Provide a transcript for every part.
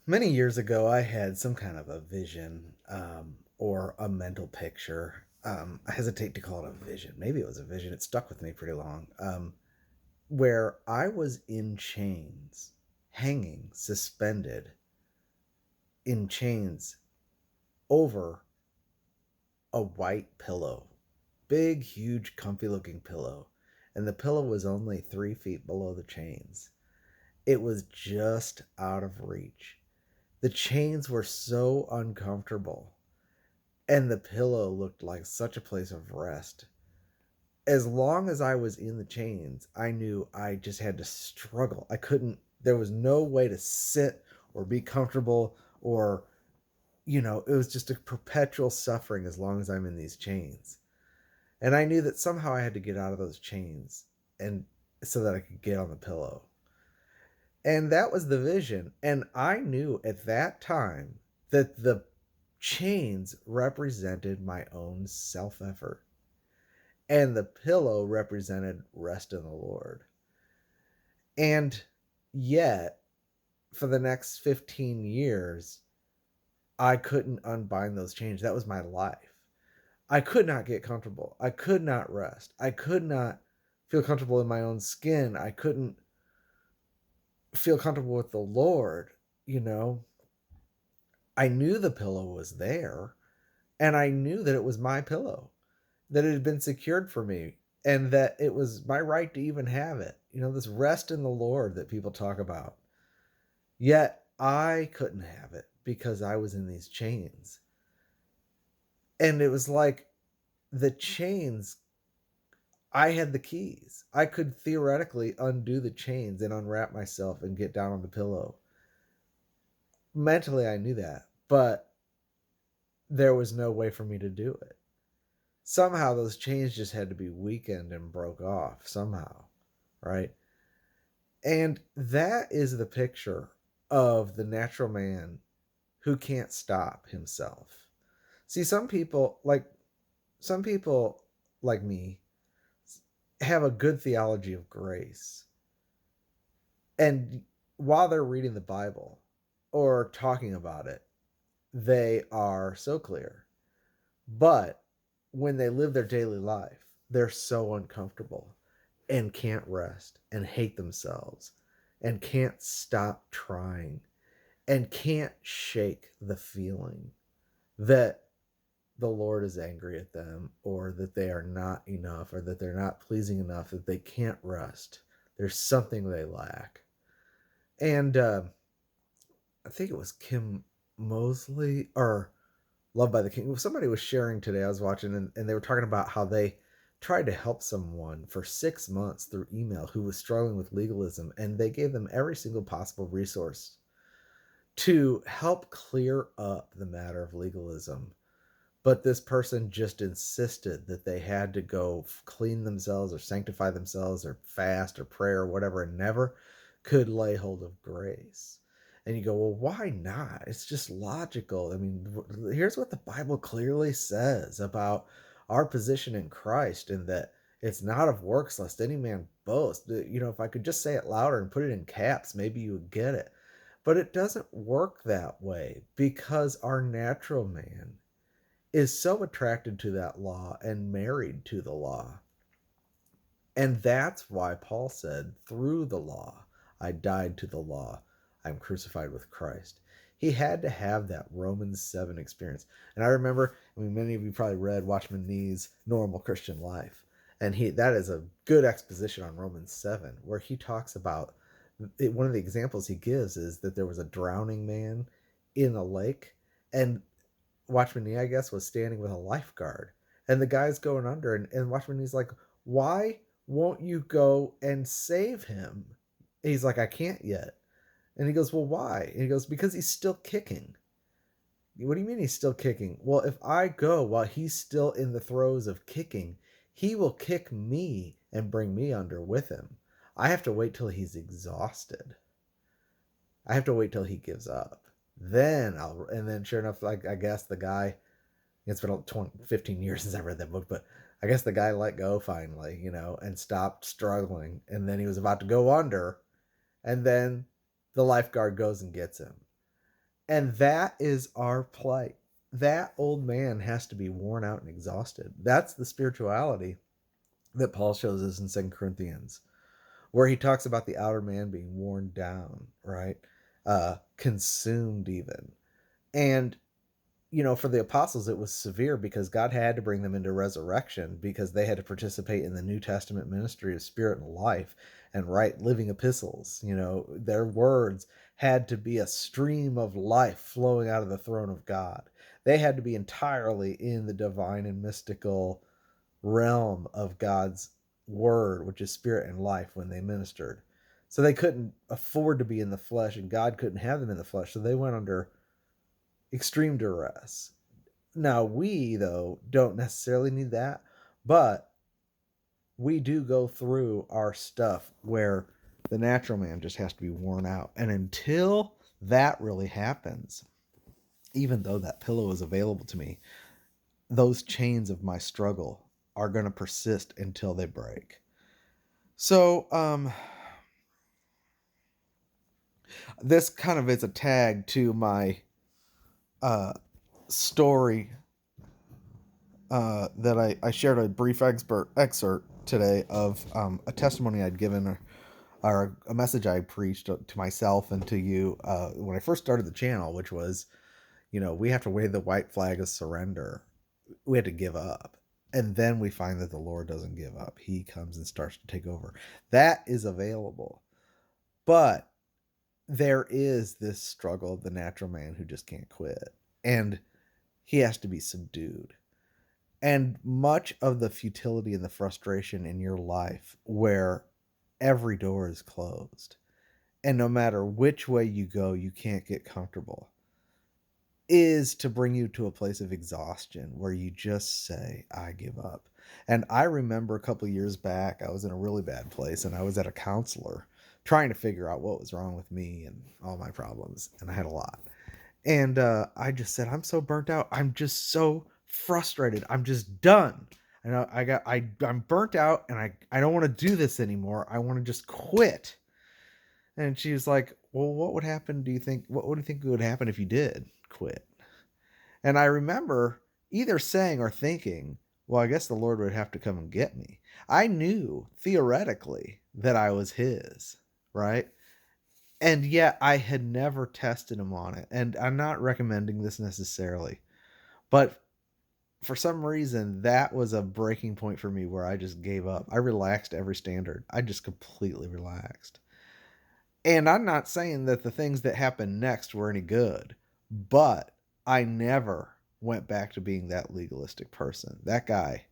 Many years ago, I had some kind of a vision or a mental picture. I hesitate to call it a vision. Maybe it was a vision. It stuck with me pretty long. Where I was in chains, hanging, suspended in chains over a white pillow. Big, huge, comfy looking pillow. And the pillow was only 3 feet below the chains. It was just out of reach. The chains were so uncomfortable, and the pillow looked like such a place of rest. As long as I was in the chains, I knew I just had to struggle. I couldn't, there was no way to sit or be comfortable or, it was just a perpetual suffering as long as I'm in these chains. And I knew that somehow I had to get out of those chains and so that I could get on the pillow. And that was the vision. And I knew at that time that the chains represented my own self effort, and the pillow represented rest in the Lord. And yet, for the next 15 years, I couldn't unbind those chains. That was my life. I could not get comfortable. I could not rest. I could not feel comfortable in my own skin. I couldn't feel comfortable with the Lord, you know. I knew the pillow was there, and I knew that it was my pillow, that it had been secured for me, and that it was my right to even have it. This rest in the Lord that people talk about. Yet I couldn't have it because I was in these chains. And it was like the chains, I had the keys. I could theoretically undo the chains and unwrap myself and get down on the pillow. Mentally, I knew that, but there was no way for me to do it. Somehow those chains just had to be weakened and broke off somehow, right? And that is the picture of the natural man who can't stop himself. See, some people like me have a good theology of grace. And while they're reading the Bible or talking about it, they are so clear. But when they live their daily life, they're so uncomfortable and can't rest and hate themselves and can't stop trying and can't shake the feeling that the Lord is angry at them or that they are not enough or that they're not pleasing enough, that they can't rest. There's something they lack. And I think it was Kim Mosley or Love by the King. Somebody was sharing today, I was watching, and they were talking about how they tried to help someone for 6 months through email who was struggling with legalism, and they gave them every single possible resource to help clear up the matter of legalism. But this person just insisted that they had to go clean themselves or sanctify themselves or fast or pray or whatever, and never could lay hold of grace. And you go, well, why not? It's just logical. I mean, here's what the Bible clearly says about our position in Christ, and that it's not of works, lest any man boast. If I could just say it louder and put it in caps, maybe you would get it. But it doesn't work that way, because our natural man is so attracted to that law and married to the law. And that's why Paul said, through the law, I died to the law. I'm crucified with Christ. He had to have that Romans 7 experience. And I remember, many of you probably read Watchman Nee's Normal Christian Life. And that is a good exposition on Romans 7, where he talks about one of the examples he gives is that there was a drowning man in a lake, and Watchman Nee, I guess, was standing with a lifeguard, and the guy's going under, and Watchman Nee's like, why won't you go and save him? And he's like, I can't yet. And he goes, well, why? And he goes, because he's still kicking. What do you mean he's still kicking? Well, if I go while he's still in the throes of kicking, he will kick me and bring me under with him. I have to wait till he's exhausted. I have to wait till he gives up. And then sure enough, like, I guess the guy, it's been 15 years since I read that book, but I guess the guy let go finally, and stopped struggling. And then he was about to go under, and then the lifeguard goes and gets him. And that is our plight. That old man has to be worn out and exhausted. That's the spirituality that Paul shows us in 2 Corinthians, where he talks about the outer man being worn down, right? Consumed even. And for the apostles, it was severe because God had to bring them into resurrection because they had to participate in the New Testament ministry of spirit and life and write living epistles. Their words had to be a stream of life flowing out of the throne of God. They had to be entirely in the divine and mystical realm of God's word, which is spirit and life, when they ministered. So they couldn't afford to be in the flesh, and God couldn't have them in the flesh. So they went under extreme duress. Now, we, though, don't necessarily need that, but we do go through our stuff where the natural man just has to be worn out. And until that really happens, even though that pillow is available to me, those chains of my struggle are going to persist until they break. So, this kind of is a tag to my story that I shared a brief excerpt today of a testimony I'd given, or a message I preached to myself and to you when I first started the channel, which was, we have to wave the white flag of surrender. We had to give up. And then we find that the Lord doesn't give up. He comes and starts to take over. That is available. But there is this struggle of the natural man who just can't quit. And he has to be subdued. And much of the futility and the frustration in your life where every door is closed, and no matter which way you go, you can't get comfortable, is to bring you to a place of exhaustion where you just say, I give up. And I remember a couple of years back, I was in a really bad place, and I was at a counselor trying to figure out what was wrong with me and all my problems. And I had a lot. And I just said, I'm so burnt out. I'm just so frustrated. I'm just done. And I'm burnt out, and I don't want to do this anymore. I want to just quit. And she was like, well, what would happen? What do you think would happen if you did quit? And I remember either saying or thinking, well, I guess the Lord would have to come and get me. I knew theoretically that I was his, right? And yet I had never tested him on it. And I'm not recommending this necessarily, but for some reason that was a breaking point for me where I just gave up. I relaxed every standard. I just completely relaxed. And I'm not saying that the things that happened next were any good, but I never went back to being that legalistic person. That guy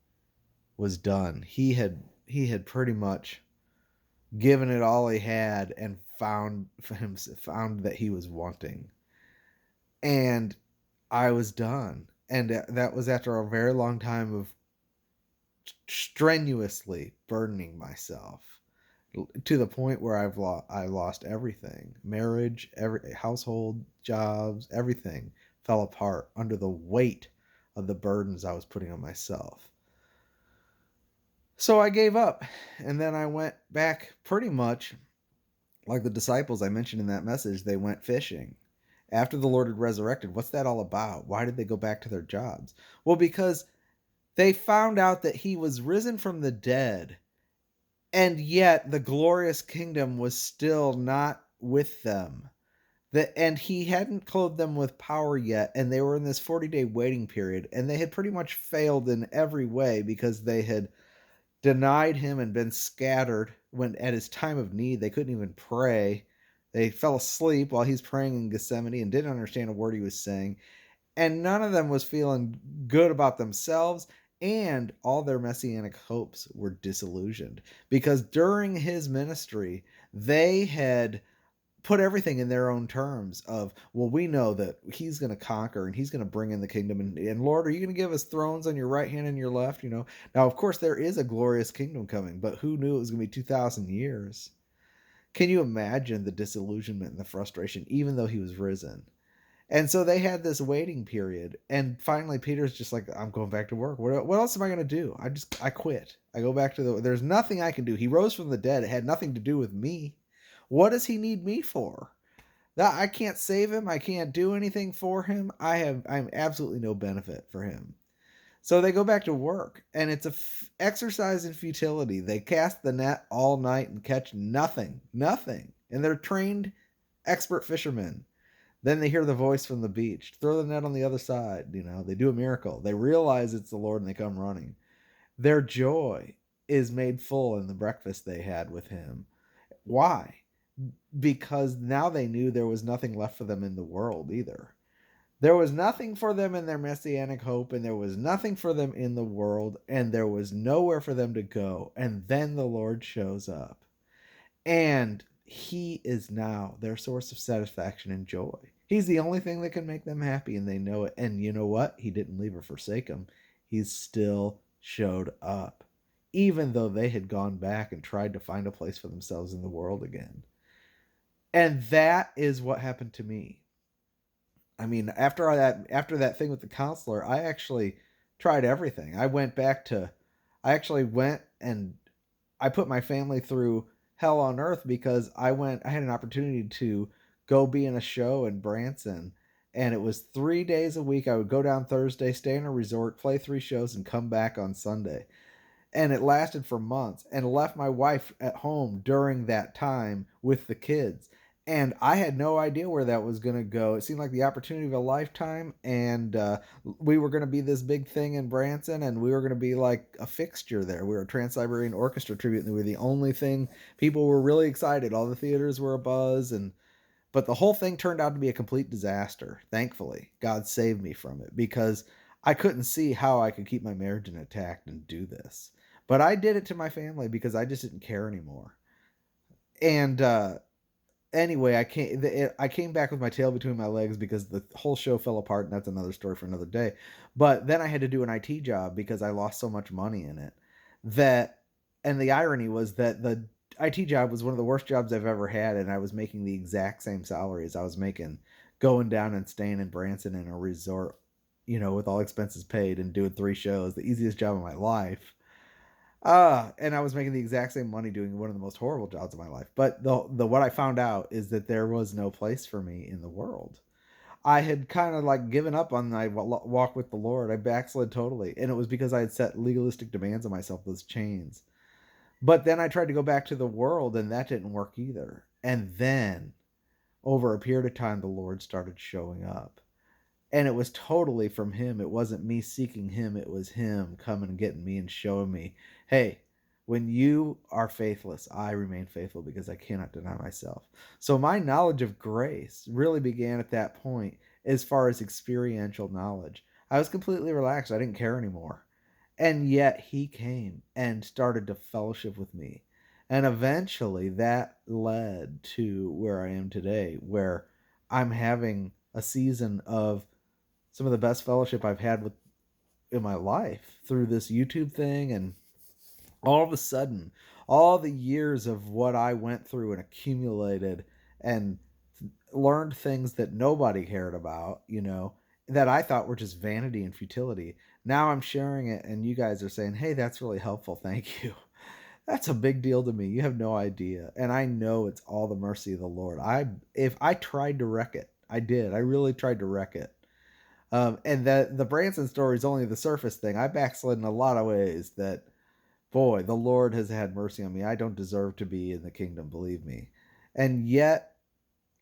was done. He had pretty much given it all he had and found that he was wanting. And I was done. And that was after a very long time of strenuously burdening myself to the point where I lost everything. Marriage, every household, jobs, everything fell apart under the weight of the burdens I was putting on myself. So I gave up, and then I went back pretty much like the disciples I mentioned in that message. They went fishing. After the Lord had resurrected, what's that all about? Why did they go back to their jobs? Well, because they found out that he was risen from the dead, and yet the glorious kingdom was still not with them. And he hadn't clothed them with power yet, and they were in this 40-day waiting period, and they had pretty much failed in every way because they had denied him and been scattered when at his time of need. They couldn't even pray. They fell asleep while he's praying in Gethsemane and didn't understand a word he was saying. And none of them was feeling good about themselves, and all their messianic hopes were disillusioned because during his ministry, they had put everything in their own terms of, well, we know that he's going to conquer and he's going to bring in the kingdom. And Lord, are you going to give us thrones on your right hand and your left? Now, of course, there is a glorious kingdom coming, but who knew it was going to be 2,000 years? Can you imagine the disillusionment and the frustration, even though he was risen? And so they had this waiting period. And finally, Peter's just like, I'm going back to work. What else am I going to do? I quit. I go back to there's nothing I can do. He rose from the dead. It had nothing to do with me. What does he need me for? That I can't save him. I can't do anything for him. I'm absolutely no benefit for him. So they go back to work, and it's a exercise in futility. They cast the net all night and catch nothing, nothing. And they're trained, expert fishermen. Then they hear the voice from the beach. Throw the net on the other side. They do a miracle. They realize it's the Lord, and they come running. Their joy is made full in the breakfast they had with him. Why? Because now they knew there was nothing left for them in the world either. There was nothing for them in their messianic hope, and there was nothing for them in the world, and there was nowhere for them to go. And then the Lord shows up, and he is now their source of satisfaction and joy. He's the only thing that can make them happy, and they know it. And you know what? He didn't leave or forsake them. He still showed up, even though they had gone back and tried to find a place for themselves in the world again. And that is what happened to me. I mean, after that thing with the counselor, I actually tried everything. I actually went and I put my family through hell on earth because I had an opportunity to go be in a show in Branson, and it was 3 days a week. I would go down Thursday, stay in a resort, play 3 shows, and come back on Sunday. And it lasted for months, and left my wife at home during that time with the kids. And I had no idea where that was going to go. It seemed like the opportunity of a lifetime, and we were going to be this big thing in Branson, and we were going to be like a fixture there. We were a Trans-Siberian Orchestra tribute, and we were the only thing. People were really excited. All the theaters were abuzz, but the whole thing turned out to be a complete disaster. Thankfully, God saved me from it, because I couldn't see how I could keep my marriage intact and do this. But I did it to my family because I just didn't care anymore. And anyway, I came back with my tail between my legs because the whole show fell apart, and that's another story for another day. But then I had to do an IT job because I lost so much money in it. And the irony was that the IT job was one of the worst jobs I've ever had, and I was making the exact same salary as I was making going down and staying in Branson in a resort, with all expenses paid, and doing 3 shows, the easiest job of my life. And I was making the exact same money doing one of the most horrible jobs of my life. But the what I found out is that there was no place for me in the world. I had kind of like given up on my walk with the Lord. I backslid totally, and it was because I had set legalistic demands on myself, those chains. But then I tried to go back to the world, and that didn't work either. And then, over a period of time, the Lord started showing up. And it was totally from him. It wasn't me seeking him. It was him coming and getting me and showing me, hey, when you are faithless, I remain faithful because I cannot deny myself. So my knowledge of grace really began at that point as far as experiential knowledge. I was completely relaxed. I didn't care anymore. And yet he came and started to fellowship with me. And eventually that led to where I am today, where I'm having a season of some of the best fellowship I've had in my life through this YouTube thing. And all of a sudden, all the years of what I went through and accumulated and learned things that nobody cared about, that I thought were just vanity and futility. Now I'm sharing it, and you guys are saying, hey, that's really helpful. Thank you. That's a big deal to me. You have no idea. And I know it's all the mercy of the Lord. If I tried to wreck it, I did. I really tried to wreck it. And the Branson story is only the surface thing. I backslid in a lot of ways that, boy, the Lord has had mercy on me. I don't deserve to be in the kingdom, believe me. And yet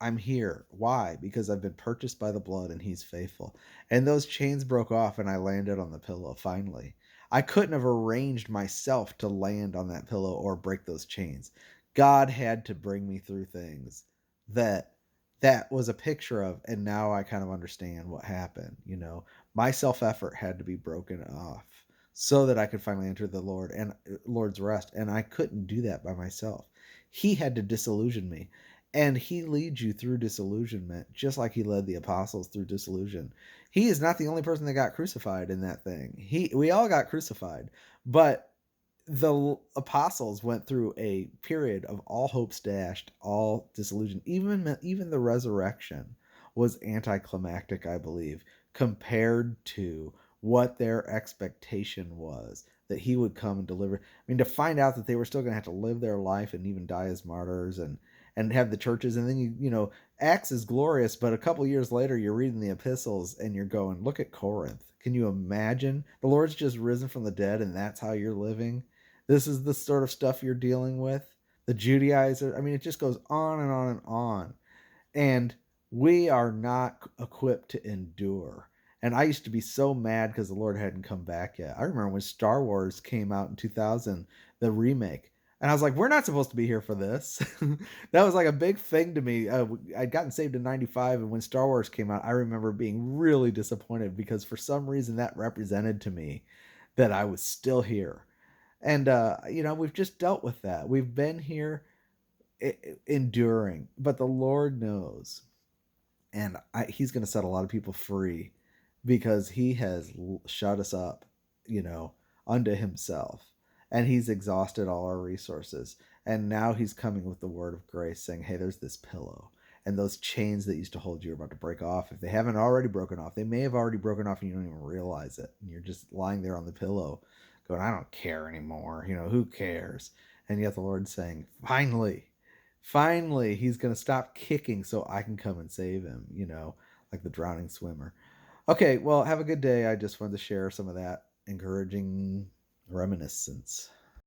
I'm here. Why? Because I've been purchased by the blood, and he's faithful. And those chains broke off, and I landed on the pillow finally. I couldn't have arranged myself to land on that pillow or break those chains. God had to bring me through things that was a picture of, and now I kind of understand what happened. My self-effort had to be broken off so that I could finally enter the Lord's rest, and I couldn't do that by myself. He had to disillusion me, and he leads you through disillusionment, just like he led the apostles through disillusion. He is not the only person that got crucified in that thing. We all got crucified, but the apostles went through a period of all hopes dashed, all disillusion. Even the resurrection was anticlimactic, I believe, compared to what their expectation was, that he would come and deliver. I mean, to find out that they were still going to have to live their life and even die as martyrs and have the churches, and then Acts is glorious, but a couple years later, you're reading the epistles and you're going, look at Corinth. Can you imagine? The Lord's just risen from the dead, and that's how you're living. This is the sort of stuff you're dealing with. The Judaizers. I mean, it just goes on and on and on. And we are not equipped to endure. And I used to be so mad because the Lord hadn't come back yet. I remember when Star Wars came out in 2000, the remake. And I was like, we're not supposed to be here for this. That was like a big thing to me. I'd gotten saved in 95. And when Star Wars came out, I remember being really disappointed because for some reason that represented to me that I was still here. And, we've just dealt with that. We've been here enduring, but the Lord knows. And he's going to set a lot of people free because he has shut us up, unto himself. And he's exhausted all our resources. And now he's coming with the word of grace saying, hey, there's this pillow. And those chains that used to hold you are about to break off. If they haven't already broken off, they may have already broken off and you don't even realize it. And you're just lying there on the pillow going, I don't care anymore. Who cares? And yet the Lord's saying, finally, he's going to stop kicking so I can come and save him, like the drowning swimmer. Okay, well, have a good day. I just wanted to share some of that encouraging reminiscence.